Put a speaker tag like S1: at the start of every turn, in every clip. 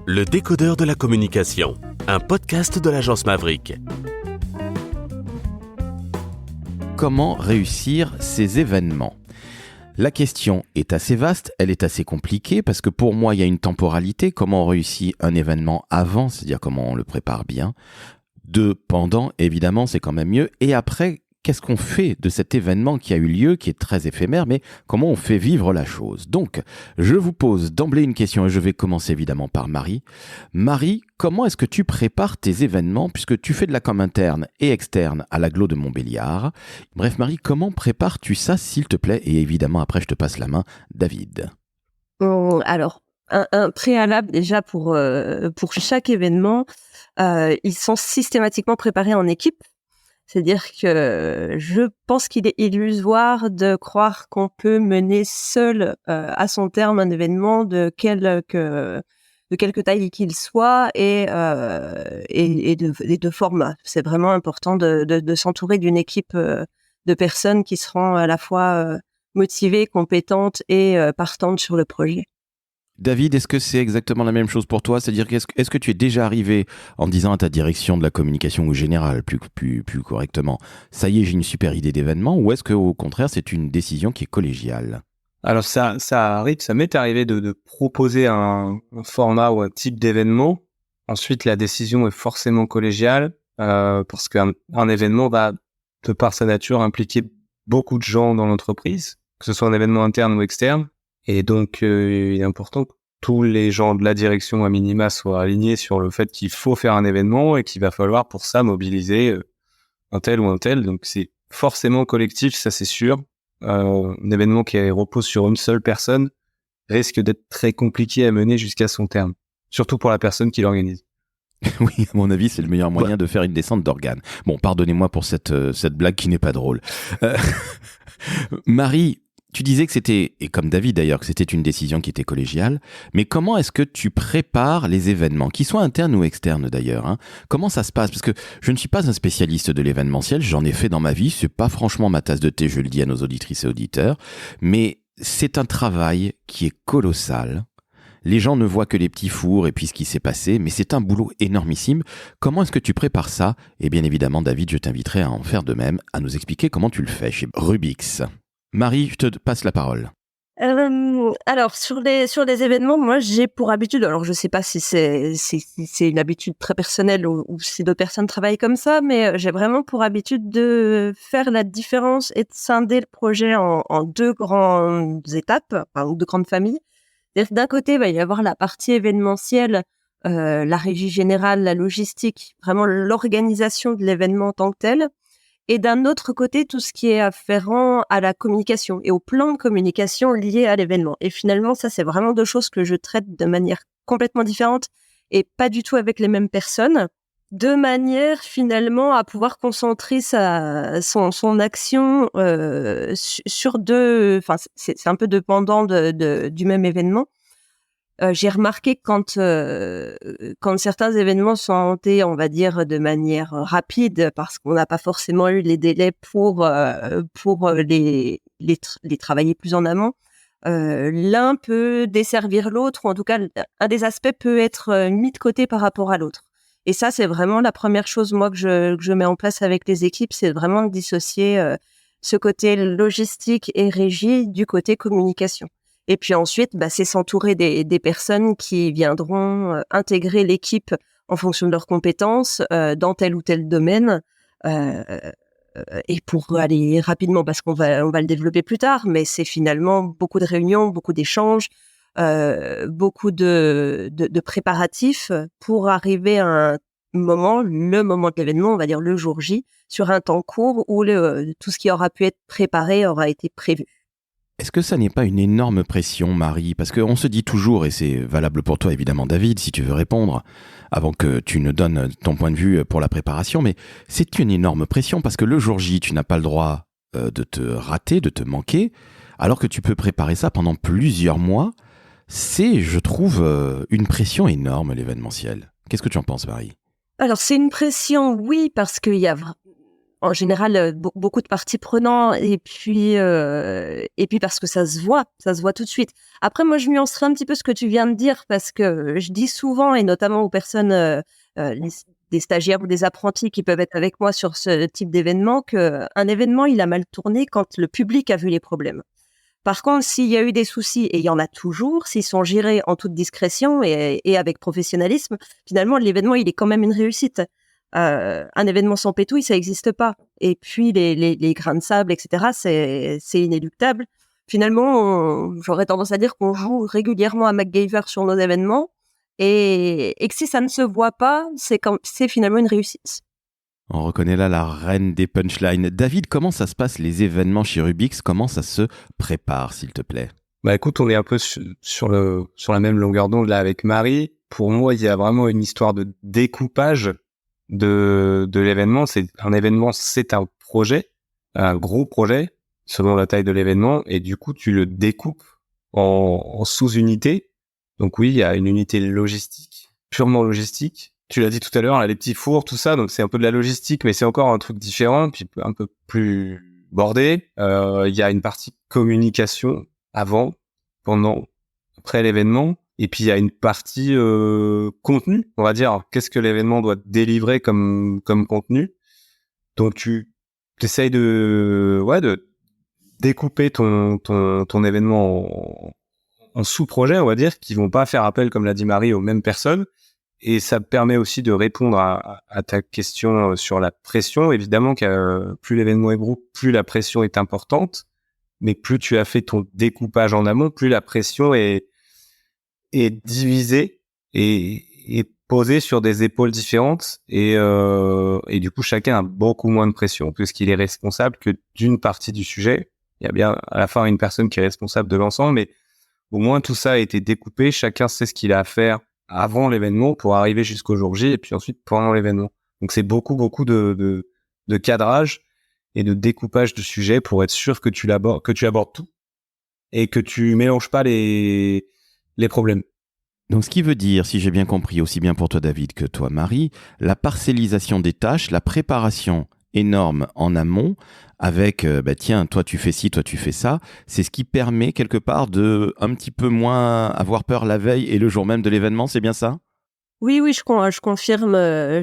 S1: Le décodeur de la communication, un podcast de l'agence Maverick.
S2: Comment réussir ces événements ? La question est assez vaste, elle est assez compliquée parce que pour moi, il y a une temporalité. Comment on réussit un événement avant, c'est-à-dire comment on le prépare bien. Pendant, évidemment, c'est quand même mieux. Et après, qu'est-ce qu'on fait de cet événement qui a eu lieu, qui est très éphémère, mais comment on fait vivre la chose ? Donc, je vous pose d'emblée une question et je vais commencer évidemment par Marie. Marie, comment est-ce que tu prépares tes événements puisque tu fais de la com interne et externe à l'agglo de Montbéliard ? Bref, Marie, comment prépares-tu ça, s'il te plaît ? Et évidemment, après, je te passe la main, David.
S3: Alors, un préalable déjà pour chaque événement, ils sont systématiquement préparés en équipe. C'est-à-dire que je pense qu'il est illusoire de croire qu'on peut mener seul à son terme un événement de quelque taille qu'il soit et de format. C'est vraiment important de s'entourer d'une équipe de personnes qui seront à la fois motivées, compétentes et partantes sur le projet.
S2: David, est-ce que c'est exactement la même chose pour toi ? C'est-à-dire, est-ce que tu es déjà arrivé en disant à ta direction de la communication ou générale, plus correctement, ça y est, j'ai une super idée d'événement, ou est-ce qu'au contraire, c'est une décision qui est collégiale ?
S4: Alors ça arrive, ça m'est arrivé de proposer un format ou un type d'événement. Ensuite, la décision est forcément collégiale parce qu'un événement va, de par sa nature, impliquer beaucoup de gens dans l'entreprise, que ce soit un événement interne ou externe. Et donc, il est important que tous les gens de la direction à minima soient alignés sur le fait qu'il faut faire un événement et qu'il va falloir pour ça mobiliser un tel ou un tel. Donc, c'est forcément collectif, ça c'est sûr. Un événement qui repose sur une seule personne risque d'être très compliqué à mener jusqu'à son terme, surtout pour la personne qui l'organise.
S2: Oui, à mon avis, c'est le meilleur moyen de faire une descente d'organes. Bon, pardonnez-moi pour cette blague qui n'est pas drôle. Marie, tu disais que c'était, et comme David d'ailleurs, que c'était une décision qui était collégiale, mais comment est-ce que tu prépares les événements, qu'ils soient internes ou externes d'ailleurs, hein ? Comment ça se passe ? Parce que je ne suis pas un spécialiste de l'événementiel, j'en ai fait dans ma vie, c'est pas franchement ma tasse de thé, je le dis à nos auditrices et auditeurs, mais c'est un travail qui est colossal. Les gens ne voient que les petits fours et puis ce qui s'est passé, mais c'est un boulot énormissime. Comment est-ce que tu prépares ça ? Et bien évidemment, David, je t'inviterai à en faire de même, à nous expliquer comment tu le fais chez Rubix. Marie, je te passe la parole.
S3: Alors sur les événements, moi j'ai pour habitude, alors je sais pas si c'est une habitude très personnelle ou si d'autres personnes travaillent comme ça, mais j'ai vraiment pour habitude de faire la différence et de scinder le projet en deux grandes étapes, enfin deux grandes familles. C'est-à-dire que d'un côté, il va y avoir la partie événementielle, la régie générale, la logistique, vraiment l'organisation de l'événement en tant que tel. Et d'un autre côté, tout ce qui est afférent à la communication et au plan de communication lié à l'événement. Et finalement, ça, c'est vraiment deux choses que je traite de manière complètement différente et pas du tout avec les mêmes personnes, de manière finalement à pouvoir concentrer son action sur deux. Enfin, c'est un peu dépendant du même événement. J'ai remarqué que quand certains événements sont montés, on va dire, de manière rapide, parce qu'on n'a pas forcément eu les délais pour les travailler plus en amont, l'un peut desservir l'autre, ou en tout cas, un des aspects peut être mis de côté par rapport à l'autre. Et ça, c'est vraiment la première chose, moi, que je mets en place avec les équipes, c'est vraiment de dissocier ce côté logistique et régie du côté communication. Et puis ensuite, c'est s'entourer des personnes qui viendront intégrer l'équipe en fonction de leurs compétences dans tel ou tel domaine. Et pour aller rapidement, parce qu'on va le développer plus tard, mais c'est finalement beaucoup de réunions, beaucoup d'échanges, beaucoup de préparatifs pour arriver à le moment de l'événement, on va dire le jour J, sur un temps court où tout ce qui aura pu être préparé aura été prévu.
S2: Est-ce que ça n'est pas une énorme pression, Marie ? Parce qu'on se dit toujours, et c'est valable pour toi évidemment David, si tu veux répondre, avant que tu ne donnes ton point de vue pour la préparation, mais c'est une énorme pression parce que le jour J, tu n'as pas le droit de te rater, de te manquer, alors que tu peux préparer ça pendant plusieurs mois. C'est, je trouve, une pression énorme, l'événementiel. Qu'est-ce que tu en penses, Marie ?
S3: Alors, c'est une pression, oui, parce qu'il y a en général beaucoup de parties prenantes et puis parce que ça se voit tout de suite. Après, moi, je nuancerai un petit peu ce que tu viens de dire parce que je dis souvent, et notamment aux personnes, des stagiaires ou des apprentis qui peuvent être avec moi sur ce type d'événement, qu'un événement, il a mal tourné quand le public a vu les problèmes. Par contre, s'il y a eu des soucis, et il y en a toujours, s'ils sont gérés en toute discrétion et avec professionnalisme, finalement, l'événement, il est quand même une réussite. Un événement sans pétouille, ça n'existe pas. Et puis, les grains de sable, etc., c'est inéluctable. Finalement, j'aurais tendance à dire qu'on joue régulièrement à MacGyver sur nos événements et que si ça ne se voit pas, c'est finalement une réussite.
S2: On reconnaît là la reine des punchlines. David, comment ça se passe les événements chez Rubix? Comment ça se prépare, s'il te plaît?
S4: Bah écoute, on est un peu sur la même longueur d'onde là avec Marie. Pour moi, il y a vraiment une histoire de découpage de l'événement. C'est un événement, c'est un projet, un gros projet selon la taille de l'événement, et du coup tu le découpes en sous-unités. Donc oui, il y a une unité logistique, purement logistique. Tu l'as dit tout à l'heure, là, les petits fours, tout ça, donc c'est un peu de la logistique, mais c'est encore un truc différent, puis un peu plus bordé. Il y a une partie communication avant, pendant, après l'événement. Et puis il y a une partie contenu, on va dire. Qu'est-ce que l'événement doit délivrer comme contenu? Donc tu essayes de découper ton événement en sous-projets, on va dire, qui vont pas faire appel, comme l'a dit Marie, aux mêmes personnes. Et ça permet aussi de répondre à ta question sur la pression. Évidemment que plus l'événement est gros, plus la pression est importante. Mais plus tu as fait ton découpage en amont, plus la pression est divisée et posée sur des épaules différentes. Et du coup, chacun a beaucoup moins de pression puisqu'il est responsable que d'une partie du sujet. Il y a bien à la fin une personne qui est responsable de l'ensemble, mais au moins tout ça a été découpé. Chacun sait ce qu'il a à faire avant l'événement pour arriver jusqu'au jour J et puis ensuite pendant l'événement. Donc c'est beaucoup de cadrage et de découpage de sujets pour être sûr que tu abordes tout et que tu mélanges pas les problèmes.
S2: Donc ce qui veut dire, si j'ai bien compris, aussi bien pour toi David que toi Marie, la parcellisation des tâches, la préparation énorme en amont, avec tiens, toi tu fais ci, toi tu fais ça, c'est ce qui permet quelque part de un petit peu moins avoir peur la veille et le jour même de l'événement, c'est bien ça?
S3: Oui, je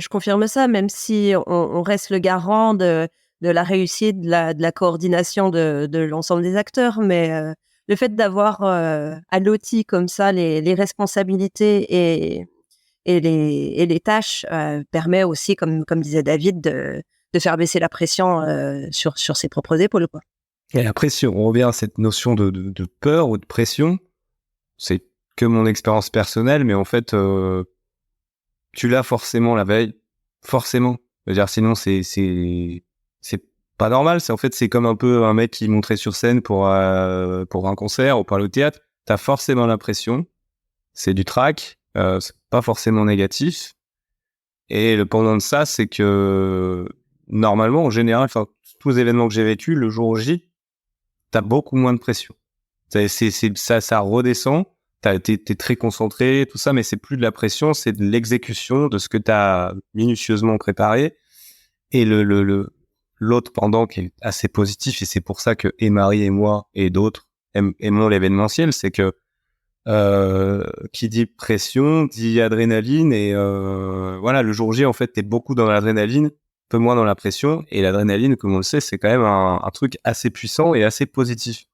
S3: confirme ça, même si on reste le garant de la réussite, de la coordination de l'ensemble des acteurs, mais le fait d'avoir à l'outil comme ça les responsabilités et les tâches permet aussi, comme disait David, de faire baisser la pression sur ses propres épaules, quoi.
S4: Et la pression, on revient à cette notion de peur ou de pression. C'est que mon expérience personnelle, mais en fait, tu l'as forcément la veille, forcément. Je veux dire, sinon c'est pas normal. C'est comme un peu un mec qui montrait sur scène pour un concert ou pour le théâtre. T'as forcément la pression. C'est du trac. C'est pas forcément négatif. Et le pendant de ça, c'est que normalement, en général, enfin, tous les événements que j'ai vécus, le jour J, t'as beaucoup moins de pression. Ça redescend. T'es très concentré, tout ça, mais c'est plus de la pression, c'est de l'exécution de ce que t'as minutieusement préparé. Et l'autre pendant qui est assez positif, et c'est pour ça que et Marie et moi et d'autres aimons l'événementiel, c'est que qui dit pression dit adrénaline, et voilà, le jour J en fait t'es beaucoup dans l'adrénaline, peu moins dans la pression, et l'adrénaline, comme on le sait, c'est quand même un truc assez puissant et assez positif.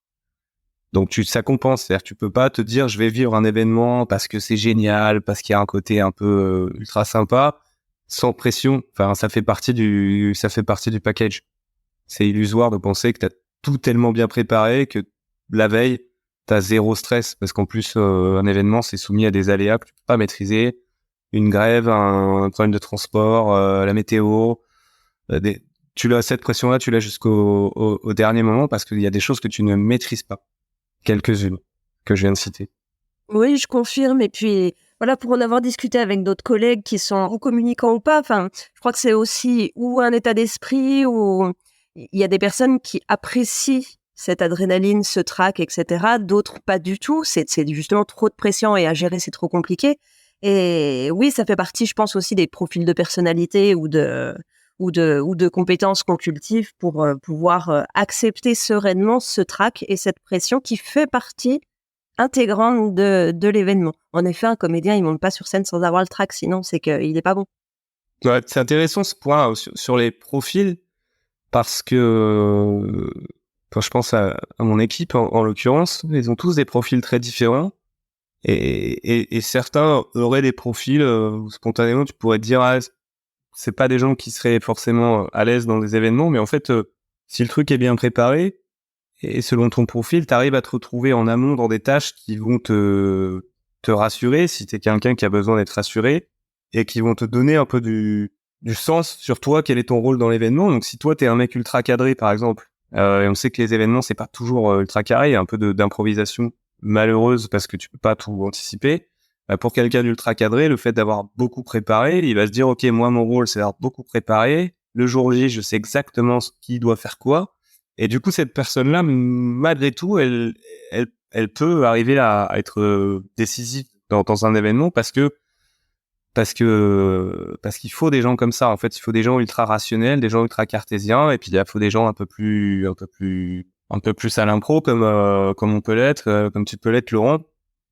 S4: Donc ça compense, c'est-à-dire que tu peux pas te dire je vais vivre un événement parce que c'est génial, parce qu'il y a un côté un peu ultra sympa, sans pression. Enfin, ça fait partie du package. C'est illusoire de penser que t'as tout tellement bien préparé que la veille t'as zéro stress, parce qu'en plus un événement c'est soumis à des aléas que tu peux pas maîtriser, une grève, un problème de transport, la météo, cette pression-là tu l'as au dernier moment parce qu'il y a des choses que tu ne maîtrises pas. Quelques-unes que je viens de citer.
S3: Oui, je confirme. Et puis, voilà, pour en avoir discuté avec d'autres collègues qui sont ou communicants ou pas, enfin, je crois que c'est aussi ou un état d'esprit, ou il y a des personnes qui apprécient cette adrénaline, ce trac, etc. D'autres, pas du tout. C'est justement trop de pression et à gérer, c'est trop compliqué. Et oui, ça fait partie, je pense, aussi des profils de personnalité ou de ou de compétences qu'on cultive pour pouvoir accepter sereinement ce trac et cette pression qui fait partie intégrante de l'événement. En effet, un comédien, il monte pas sur scène sans avoir le trac, sinon c'est qu'il est pas bon.
S4: Ouais, c'est intéressant ce point sur les profils, parce que quand je pense à mon équipe, en l'occurrence, ils ont tous des profils très différents. Et certains auraient des profils où spontanément tu pourrais te dire c'est pas des gens qui seraient forcément à l'aise dans des événements, mais en fait si le truc est bien préparé et selon ton profil, t'arrives à te retrouver en amont dans des tâches qui vont te rassurer si t'es quelqu'un qui a besoin d'être rassuré, et qui vont te donner un peu du sens sur toi, quel est ton rôle dans l'événement. Donc si toi t'es un mec ultra cadré par exemple, et on sait que les événements c'est pas toujours ultra carré, il y a un peu d'improvisation malheureuse parce que tu peux pas tout anticiper. Pour quelqu'un d'ultra cadré, le fait d'avoir beaucoup préparé, il va se dire ok, moi mon rôle c'est d'avoir beaucoup préparé, le jour J je sais exactement ce qui doit faire quoi, et du coup cette personne-là malgré tout elle peut arriver à être décisive dans un événement, parce qu'il faut des gens comme ça. En fait, il faut des gens ultra rationnels, des gens ultra cartésiens, et puis il faut des gens un peu plus à l'impro, comme on peut l'être, comme tu peux l'être, Laurent,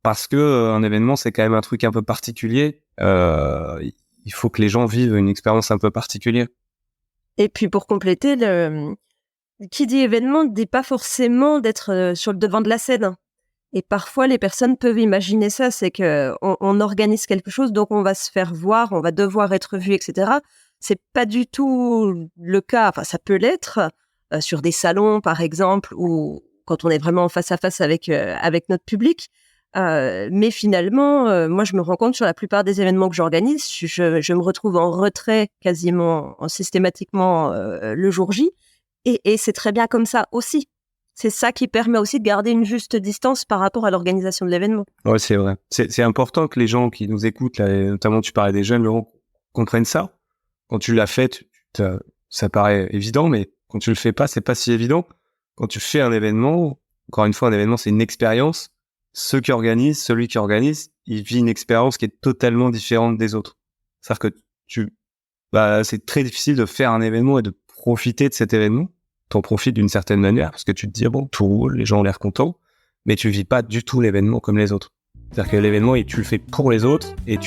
S4: parce que un événement c'est quand même un truc un peu particulier. Il faut que les gens vivent une expérience un peu particulière.
S3: Et puis pour compléter, qui dit événement ne dit pas forcément d'être sur le devant de la scène. Et parfois, les personnes peuvent imaginer ça, c'est que on organise quelque chose, donc on va se faire voir, on va devoir être vu, etc. C'est pas du tout le cas. Enfin, ça peut l'être sur des salons, par exemple, ou quand on est vraiment face à face avec notre public. Mais finalement, moi, je me rends compte sur la plupart des événements que j'organise, je me retrouve en retrait quasiment systématiquement le jour J, et c'est très bien comme ça aussi. C'est ça qui permet aussi de garder une juste distance par rapport à l'organisation de l'événement.
S4: Ouais, c'est vrai. C'est important que les gens qui nous écoutent, là, et notamment tu parlais des jeunes, Laurent, comprennent ça. Quand tu l'as fait, ça paraît évident, mais quand tu le fais pas, c'est pas si évident. Quand tu fais un événement, encore une fois, un événement, c'est une expérience. Celui qui organise, il vit une expérience qui est totalement différente des autres. C'est-à-dire que c'est très difficile de faire un événement et de profiter de cet événement. T'en profites d'une certaine manière parce que tu te dis bon, tout roule, les gens ont l'air contents, mais tu vis pas du tout l'événement comme les autres. C'est-à-dire que l'événement, tu le fais pour les autres, et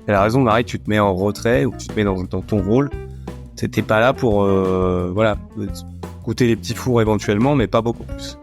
S4: elle a raison, Marie, tu te mets en retrait, ou tu te mets dans ton rôle. T'es pas là pour goûter les petits fours éventuellement, mais pas beaucoup plus.